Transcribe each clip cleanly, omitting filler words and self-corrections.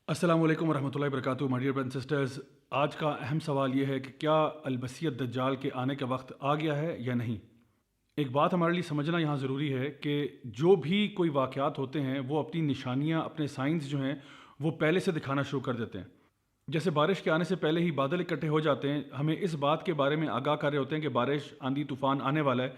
السلام علیکم ورحمۃ اللہ وبرکاتہ مائی ڈیئر برادرز اینڈ سسٹرز. آج کا اہم سوال یہ ہے کہ کیا المسیح الدجال کے آنے کا وقت آ گیا ہے یا نہیں. ایک بات ہمارے لیے سمجھنا یہاں ضروری ہے کہ جو بھی کوئی واقعات ہوتے ہیں وہ اپنی نشانیاں، اپنے سائنز جو ہیں وہ پہلے سے دکھانا شروع کر دیتے ہیں. جیسے بارش کے آنے سے پہلے ہی بادل اکٹھے ہو جاتے ہیں، ہمیں اس بات کے بارے میں آگاہ کر رہے ہوتے ہیں کہ بارش، آندھی، طوفان آنے والا ہے.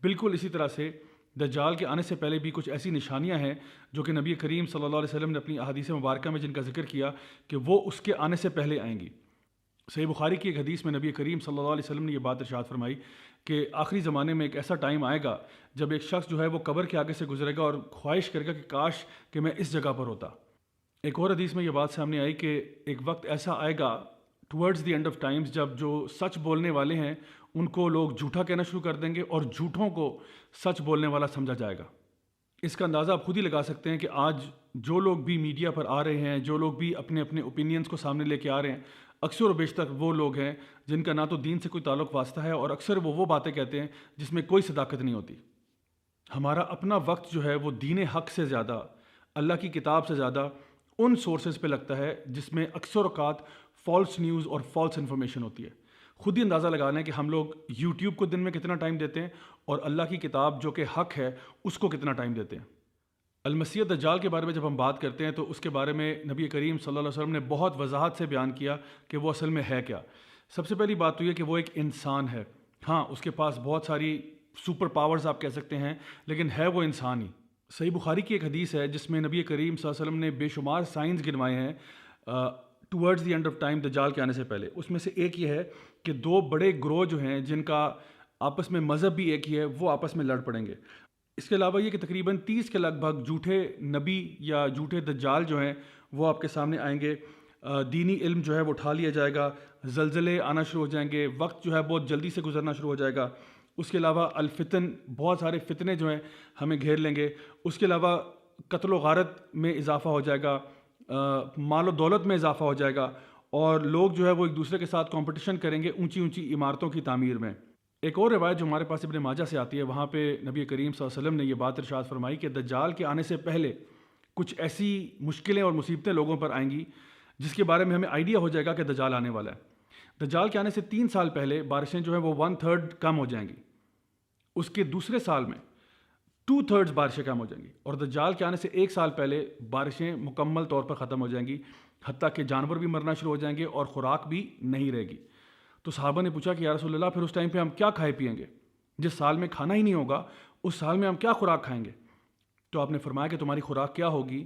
بالکل اسی طرح سے دجال کے آنے سے پہلے بھی کچھ ایسی نشانیاں ہیں جو کہ نبی کریم صلی اللہ علیہ وسلم نے اپنی احادیث مبارکہ میں جن کا ذکر کیا کہ وہ اس کے آنے سے پہلے آئیں گی. صحیح بخاری کی ایک حدیث میں نبی کریم صلی اللہ علیہ وسلم نے یہ بات ارشاد فرمائی کہ آخری زمانے میں ایک ایسا ٹائم آئے گا جب ایک شخص جو ہے وہ قبر کے آگے سے گزرے گا اور خواہش کرے گا کہ کاش کہ میں اس جگہ پر ہوتا. ایک اور حدیث میں یہ بات سامنے آئی کہ ایک وقت ایسا آئے گا towards the end of times جب جو سچ بولنے والے ہیں ان کو لوگ جھوٹا کہنا شروع کر دیں گے اور جھوٹوں کو سچ بولنے والا سمجھا جائے گا. اس کا اندازہ آپ خود ہی لگا سکتے ہیں کہ آج جو لوگ بھی میڈیا پر آ رہے ہیں، جو لوگ بھی اپنے اپنے اوپینینز کو سامنے لے کے آ رہے ہیں، اکثر و بیشتر وہ لوگ ہیں جن کا نہ تو دین سے کوئی تعلق واسطہ ہے اور اکثر وہ باتیں کہتے ہیں جس میں کوئی صداقت نہیں ہوتی. ہمارا اپنا وقت جو ہے وہ دین حق سے زیادہ، اللہ کی کتاب سے زیادہ ان سورسز پہ لگتا ہے جس میں اکثر اوقات فالس نیوز اور فالس انفارمیشن ہوتی ہے. خود ہی اندازہ لگا لیں کہ ہم لوگ یوٹیوب کو دن میں کتنا ٹائم دیتے ہیں اور اللہ کی کتاب جو کہ حق ہے اس کو کتنا ٹائم دیتے ہیں. المسیح دجال کے بارے میں جب ہم بات کرتے ہیں تو اس کے بارے میں نبی کریم صلی اللہ علیہ وسلم نے بہت وضاحت سے بیان کیا کہ وہ اصل میں ہے کیا. سب سے پہلی بات تو یہ کہ وہ ایک انسان ہے. ہاں، اس کے پاس بہت ساری سپر پاورز آپ کہہ سکتے ہیں، لیکن ہے وہ انسان ہی. صحیح بخاری کی ایک حدیث ہے جس میں نبی کریم صلی اللہ علیہ وسلم نے بے شمار سائنز گنوائے ہیں towards the end of time دجال کے آنے سے پہلے. اس میں سے ایک یہ ہے کہ دو بڑے گروہ جو ہیں جن کا آپس میں مذہب بھی ایک ہی ہے وہ آپس میں لڑ پڑیں گے. اس کے علاوہ یہ کہ تقریباً 30 کے لگ بھگ جھوٹے نبی یا جھوٹے دجال جو ہیں وہ آپ کے سامنے آئیں گے. دینی علم جو ہے وہ اٹھا لیا جائے گا، زلزلے آنا شروع ہو جائیں گے، وقت جو ہے بہت جلدی سے گزرنا شروع ہو جائے گا. اس کے علاوہ الفتن، بہت سارے فتنے جو ہیں ہمیں گھیر لیں گے. اس کے علاوہ قتل و غارت میں اضافہ ہو جائے گا، مال و دولت میں اضافہ ہو جائے گا اور لوگ جو ہے وہ ایک دوسرے کے ساتھ کمپٹیشن کریں گے اونچی اونچی عمارتوں کی تعمیر میں. ایک اور روایت جو ہمارے پاس ابن ماجہ سے آتی ہے وہاں پہ نبی کریم صلی اللہ علیہ وسلم نے یہ بات ارشاد فرمائی کہ دجال کے آنے سے پہلے کچھ ایسی مشکلیں اور مصیبتیں لوگوں پر آئیں گی جس کے بارے میں ہمیں آئیڈیا ہو جائے گا کہ دجال آنے والا ہے. دجال کے آنے سے 3 سال پہلے بارشیں جو ہیں وہ 1/3 کم ہو جائیں گی. اس کے دوسرے سال میں 2/3 بارشیں کم ہو جائیں گی اور دجال کے آنے سے 1 سال پہلے بارشیں مکمل طور پر ختم ہو جائیں گی، حتیٰ کہ جانور بھی مرنا شروع ہو جائیں گے اور خوراک بھی نہیں رہے گی. تو صحابہ نے پوچھا کہ یا رسول اللہ پھر اس ٹائم پہ ہم کیا کھائے پئیں گے؟ جس سال میں کھانا ہی نہیں ہوگا اس سال میں ہم کیا خوراک کھائیں گے؟ تو آپ نے فرمایا کہ تمہاری خوراک کیا ہوگی؟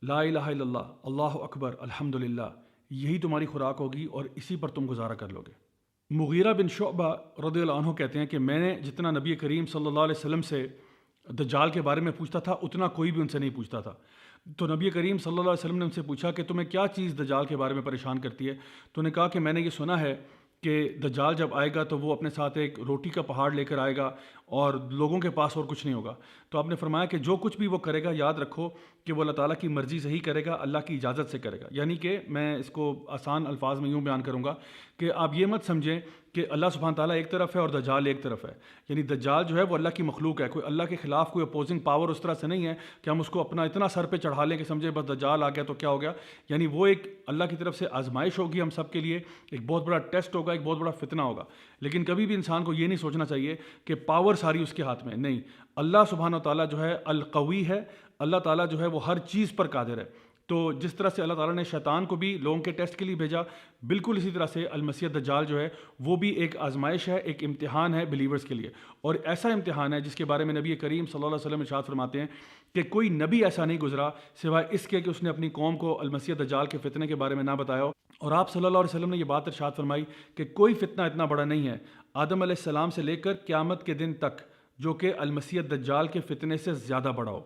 لا الہ الا اللہ، اللہ اکبر، الحمدللہ، یہی تمہاری خوراک ہوگی اور اسی پر تم گزارا کر لو گے. مغیرہ بن شعبہ رضی اللہ عنہ کہتے ہیں کہ میں نے جتنا نبی کریم صلی اللہ علیہ وسلم سے دجال کے بارے میں پوچھتا تھا اتنا کوئی بھی ان سے نہیں پوچھتا تھا. تو نبی کریم صلی اللہ علیہ وسلم نے ان سے پوچھا کہ تمہیں کیا چیز دجال کے بارے میں پریشان کرتی ہے؟ تو انہوں نے کہا کہ میں نے یہ سنا ہے کہ دجال جب آئے گا تو وہ اپنے ساتھ ایک روٹی کا پہاڑ لے کر آئے گا اور لوگوں کے پاس اور کچھ نہیں ہوگا. تو آپ نے فرمایا کہ جو کچھ بھی وہ کرے گا یاد رکھو کہ وہ اللہ تعالیٰ کی مرضی سے ہی کرے گا، اللہ کی اجازت سے کرے گا. یعنی کہ میں اس کو آسان الفاظ میں یوں بیان کروں گا کہ آپ یہ مت سمجھیں کہ اللہ سبحانہ تعالیٰ ایک طرف ہے اور دجال ایک طرف ہے. یعنی دجال جو ہے وہ اللہ کی مخلوق ہے، کوئی اللہ کے خلاف کوئی اپوزنگ پاور اس طرح سے نہیں ہے کہ ہم اس کو اپنا اتنا سر پہ چڑھا لیں کہ سمجھے بس دجال آ گیا تو کیا ہو گیا. یعنی وہ ایک اللہ کی طرف سے آزمائش ہوگی ہم سب کے لیے، ایک بہت بڑا ٹیسٹ ہوگا، ایک بہت بڑا فتنہ ہوگا. لیکن کبھی بھی انسان کو یہ نہیں سوچنا چاہیے کہ پاور ساری اس کے ہاتھ میں نہیں. اللہ سبحانہ تعالیٰ جو ہے القوی ہے، اللہ تعالیٰ جو ہے وہ ہر چیز پر قادر ہے. تو جس طرح سے اللہ تعالیٰ نے شیطان کو بھی لوگوں کے ٹیسٹ کے لیے بھیجا، بالکل اسی طرح سے المسیح دجال جو ہے وہ بھی ایک آزمائش ہے، ایک امتحان ہے بلیورز کے لیے. اور ایسا امتحان ہے جس کے بارے میں نبی کریم صلی اللہ علیہ وسلم ارشاد فرماتے ہیں کہ کوئی نبی ایسا نہیں گزرا سوائے اس کے کہ اس نے اپنی قوم کو المسیح دجال کے فتنے کے بارے میں نہ بتایا. اور آپ صلی اللہ علیہ وسلم نے یہ بات ارشاد فرمائی کہ کوئی فتنہ اتنا بڑا نہیں ہے آدم علیہ السلام سے لے کر قیامت کے دن تک جو کہ المسیح دجال کے فتنے سے زیادہ بڑا ہو.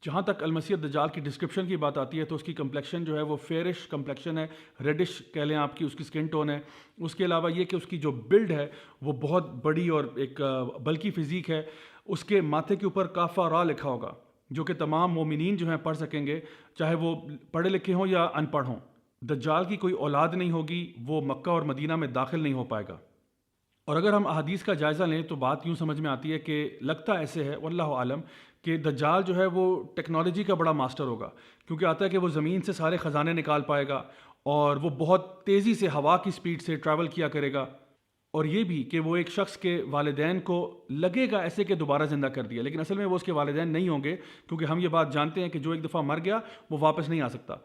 جہاں تک المسیح دجال کی ڈسکرپشن کی بات آتی ہے تو اس کی کمپلیکشن جو ہے وہ فیئرش کمپلیکشن ہے، ریڈش کہہ لیں آپ کی اس کی سکن ٹون ہے. اس کے علاوہ یہ کہ اس کی جو بلڈ ہے وہ بہت بڑی اور ایک بلکی فزیک ہے. اس کے ماتھے کے اوپر کافہ را لکھا ہوگا جو کہ تمام مومنین جو ہیں پڑھ سکیں گے، چاہے وہ پڑھے لکھے ہوں یا ان پڑھ ہوں. دجال کی کوئی اولاد نہیں ہوگی، وہ مکہ اور مدینہ میں داخل نہیں ہو پائے گا. اور اگر ہم احادیث کا جائزہ لیں تو بات یوں سمجھ میں آتی ہے کہ لگتا ایسے ہے واللہ عالم کہ دجال جو ہے وہ ٹیکنالوجی کا بڑا ماسٹر ہوگا، کیونکہ آتا ہے کہ وہ زمین سے سارے خزانے نکال پائے گا اور وہ بہت تیزی سے ہوا کی سپیڈ سے ٹریول کیا کرے گا، اور یہ بھی کہ وہ ایک شخص کے والدین کو لگے گا ایسے کہ دوبارہ زندہ کر دیا، لیکن اصل میں وہ اس کے والدین نہیں ہوں گے، کیونکہ ہم یہ بات جانتے ہیں کہ جو ایک دفعہ مر گیا وہ واپس نہیں آ سکتا،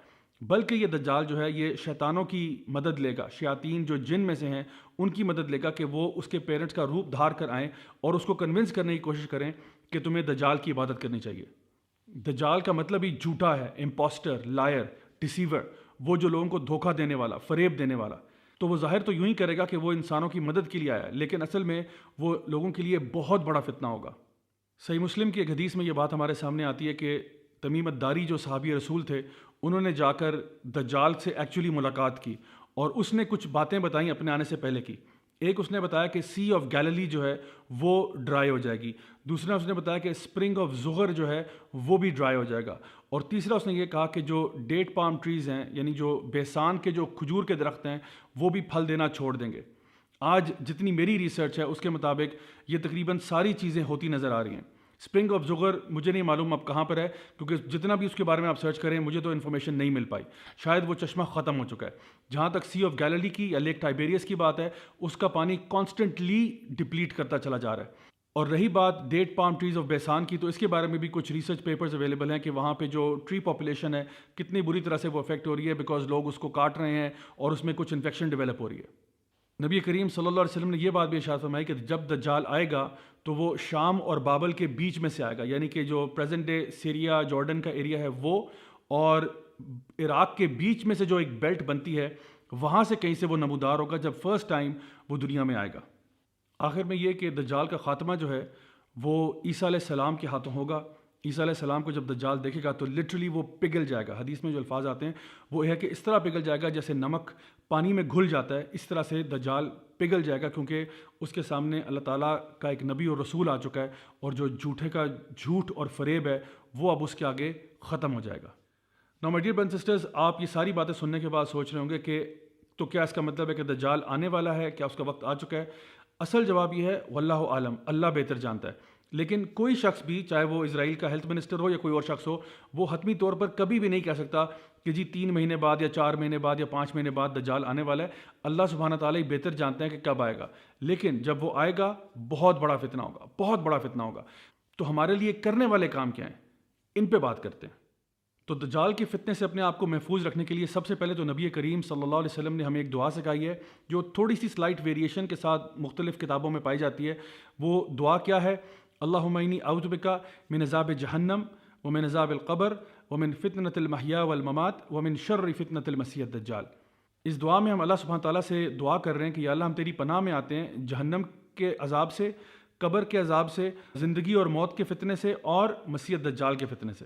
بلکہ یہ دجال جو ہے یہ شیطانوں کی مدد لے گا، شیاطین جو جن میں سے ہیں ان کی مدد لے گا کہ وہ اس کے پیرنٹس کا روپ دھار کر آئیں اور اس کو کنونس کرنے کی کوشش کریں کہ تمہیں دجال کی عبادت کرنی چاہیے۔ دجال کا مطلب ہی جھوٹا ہے، امپوسٹر، لائر، ڈیسیور، وہ جو لوگوں کو دھوکہ دینے والا، فریب دینے والا۔ تو وہ ظاہر تو یوں ہی کرے گا کہ وہ انسانوں کی مدد کے لیے آیا ہے، لیکن اصل میں وہ لوگوں کے لیے بہت بڑا فتنہ ہوگا۔ صحیح مسلم کی ایک حدیث میں یہ بات ہمارے سامنے آتی ہے کہ تمیم الداری جو صحابی رسول تھے انہوں نے جا کر دجال سے ایکچولی ملاقات کی اور اس نے کچھ باتیں بتائیں اپنے آنے سے پہلے کی۔ ایک اس نے بتایا کہ سی آف گیلیلی جو ہے وہ ڈرائی ہو جائے گی، دوسرا اس نے بتایا کہ اسپرنگ آف زغر جو ہے وہ بھی ڈرائی ہو جائے گا، اور تیسرا اس نے یہ کہا کہ جو ڈیٹ پام ٹریز ہیں یعنی جو بیسان کے جو کھجور کے درخت ہیں وہ بھی پھل دینا چھوڑ دیں گے۔ آج جتنی میری ریسرچ ہے اس کے مطابق یہ تقریباً ساری چیزیں ہوتی نظر آ رہی ہیں۔ اسپرنگ آف زغر مجھے نہیں معلوم اب کہاں پر ہے، کیونکہ جتنا بھی اس کے بارے میں آپ سرچ کریں مجھے تو انفارمیشن نہیں مل پائی، شاید وہ چشمہ ختم ہو چکا ہے۔ جہاں تک سی آف گیلیلی کی یا لیک ٹائبیریس کی بات ہے اس کا پانی کانسٹنٹلی ڈپلیٹ کرتا چلا جا رہا ہے۔ اور رہی بات ڈیٹ پام ٹریز آف بیسان کی، تو اس کے بارے میں بھی کچھ ریسرچ پیپرز اویلیبل ہیں کہ وہاں پہ جو ٹری پاپولیشن ہے کتنی بری طرح سے وہ افیکٹ ہو رہی ہے، بیکاز لوگ اس کو کاٹ رہے ہیں اور اس میں کچھ انفیکشن ڈیولپ ہو رہی ہے۔ نبی کریم صلی اللہ علیہ وسلم نے یہ بات بھی ارشاد فرمائی کہ جب دجال آئے گا تو وہ شام اور بابل کے بیچ میں سے آئے گا، یعنی کہ جو پریزنٹ ڈے سیریا جارڈن کا ایریا ہے وہ اور عراق کے بیچ میں سے جو ایک بیلٹ بنتی ہے وہاں سے کہیں سے وہ نمودار ہوگا جب فرسٹ ٹائم وہ دنیا میں آئے گا۔ آخر میں یہ کہ دجال کا خاتمہ جو ہے وہ عیسیٰ علیہ السلام کے ہاتھوں ہوگا۔ عیسیٰ علیہ السلام کو جب دجال دیکھے گا تو لٹرلی وہ پگھل جائے گا۔ حدیث میں جو الفاظ آتے ہیں وہ یہ ہے کہ اس طرح پگھل جائے گا جیسے نمک پانی میں گھل جاتا ہے، اس طرح سے دجال پگھل جائے گا، کیونکہ اس کے سامنے اللہ تعالیٰ کا ایک نبی اور رسول آ چکا ہے، اور جو جھوٹے کا جھوٹ اور فریب ہے وہ اب اس کے آگے ختم ہو جائے گا۔ Now my dear brothers and sisters, آپ یہ ساری باتیں سننے کے بعد سوچ رہے ہوں گے کہ تو کیا اس کا مطلب ہے کہ دجال آنے والا ہے، کیا اس کا وقت آ چکا ہے؟ اصل جواب یہ ہے واللہ عالم، اللہ بہتر جانتا ہے۔ لیکن کوئی شخص بھی، چاہے وہ اسرائیل کا ہیلتھ منسٹر ہو یا کوئی اور شخص ہو، وہ حتمی طور پر کبھی بھی نہیں کہہ سکتا کہ جی 3 مہینے بعد یا 4 مہینے بعد یا 5 مہینے بعد دجال آنے والا ہے۔ اللہ سبحانہ تعالیٰ ہی بہتر جانتے ہیں کہ کب آئے گا، لیکن جب وہ آئے گا بہت بڑا فتنہ ہوگا، بہت بڑا فتنہ ہوگا۔ تو ہمارے لیے کرنے والے کام کیا ہیں، ان پہ بات کرتے ہیں۔ تو دجال کے فتنے سے اپنے آپ کو محفوظ رکھنے کے لیے سب سے پہلے تو نبی کریم صلی اللہ علیہ وسلم نے ہمیں ایک دعا سکھائی ہے جو تھوڑی سی سلائٹ ویریشن کے ساتھ مختلف کتابوں میں پائی جاتی ہے۔ وہ دعا کیا ہے؟ اللہم انی اعوذ بک من عذاب جہنم ومن عذاب القبر ومن فتنۃ المحیا والممات ومن شر فتنۃ المسیح الدجال۔ اس دعا میں ہم اللہ سبحانہ تعالیٰ سے دعا کر رہے ہیں کہ یا اللہ ہم تیری پناہ میں آتے ہیں جہنم کے عذاب سے، قبر کے عذاب سے، زندگی اور موت کے فتنے سے، اور مسیح الدجال کے فتنے سے۔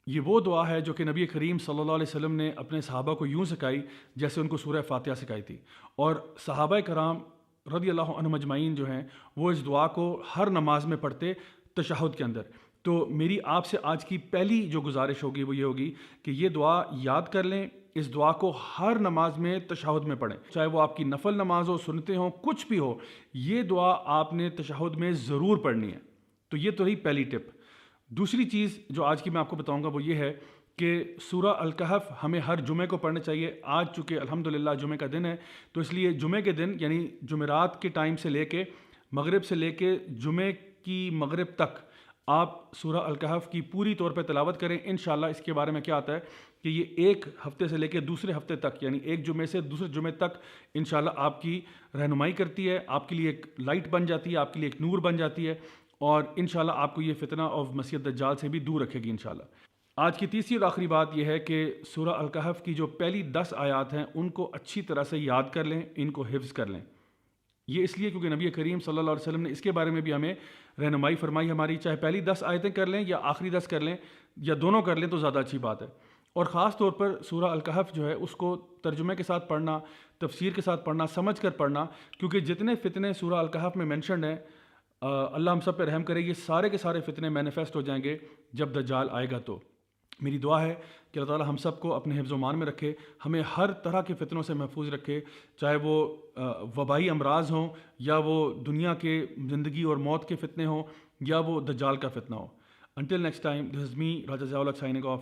یہ وہ دعا ہے جو کہ نبی کریم صلی اللہ علیہ وسلم نے اپنے صحابہ کو یوں سکھائی جیسے ان کو سورہ فاتحہ سکھائی تھی، اور صحابہ کرام رضی اللہ عنہم اجمعین جو ہیں وہ اس دعا کو ہر نماز میں پڑھتے تشہد کے اندر۔ تو میری آپ سے آج کی پہلی جو گزارش ہوگی وہ یہ ہوگی کہ یہ دعا یاد کر لیں، اس دعا کو ہر نماز میں تشہد میں پڑھیں، چاہے وہ آپ کی نفل نماز ہو، سنتے ہوں، کچھ بھی ہو، یہ دعا آپ نے تشہد میں ضرور پڑھنی ہے۔ تو یہ تو رہی پہلی ٹپ۔ دوسری چیز جو آج کی میں آپ کو بتاؤں گا وہ یہ ہے کہ سورہ الکہف ہمیں ہر جمعے کو پڑھنا چاہیے۔ آج چونکہ الحمدللہ جمعے کا دن ہے تو اس لیے جمعے کے دن یعنی جمعرات کے ٹائم سے لے کے مغرب سے لے کے جمعے کی مغرب تک آپ سورہ الکہف کی پوری طور پہ تلاوت کریں۔ انشاءاللہ اس کے بارے میں کیا آتا ہے کہ یہ ایک ہفتے سے لے کے دوسرے ہفتے تک، یعنی ایک جمعے سے دوسرے جمعے تک انشاءاللہ آپ کی رہنمائی کرتی ہے، آپ کے لیے ایک لائٹ بن جاتی ہے، آپ کے لیے ایک نور بن جاتی ہے، اور انشاءاللہ آپ کو یہ فتنہ آف مسیح الدجال سے بھی دور رکھے گی انشاءاللہ۔ آج کی تیسری اور آخری بات یہ ہے کہ سورہ الکہف کی جو پہلی 10 آیات ہیں ان کو اچھی طرح سے یاد کر لیں، ان کو حفظ کر لیں۔ یہ اس لیے کیونکہ نبی کریم صلی اللہ علیہ وسلم نے اس کے بارے میں بھی ہمیں رہنمائی فرمائی ہماری، چاہے پہلی 10 آیتیں کر لیں یا آخری 10 کر لیں یا دونوں کر لیں تو زیادہ اچھی بات ہے۔ اور خاص طور پر سورہ الکہف جو ہے اس کو ترجمے کے ساتھ پڑھنا، تفسیر کے ساتھ پڑھنا، سمجھ کر پڑھنا، کیونکہ جتنے فتنے سورہ الکہف میں مینشنڈ ہیں اللہ ہم سب پہ رحم کرے، یہ سارے کے سارے فتنے مینیفیسٹ ہو جائیں گے جب دجال آئے گا تو۔ میری دعا ہے کہ اللہ تعالیٰ ہم سب کو اپنے حفظ و مان میں رکھے، ہمیں ہر طرح کے فتنوں سے محفوظ رکھے، چاہے وہ وبائی امراض ہوں، یا وہ دنیا کے زندگی اور موت کے فتنے ہوں، یا وہ دجال کا فتنہ ہو۔ Until next time, this is me, Raja Zawlak, signing off.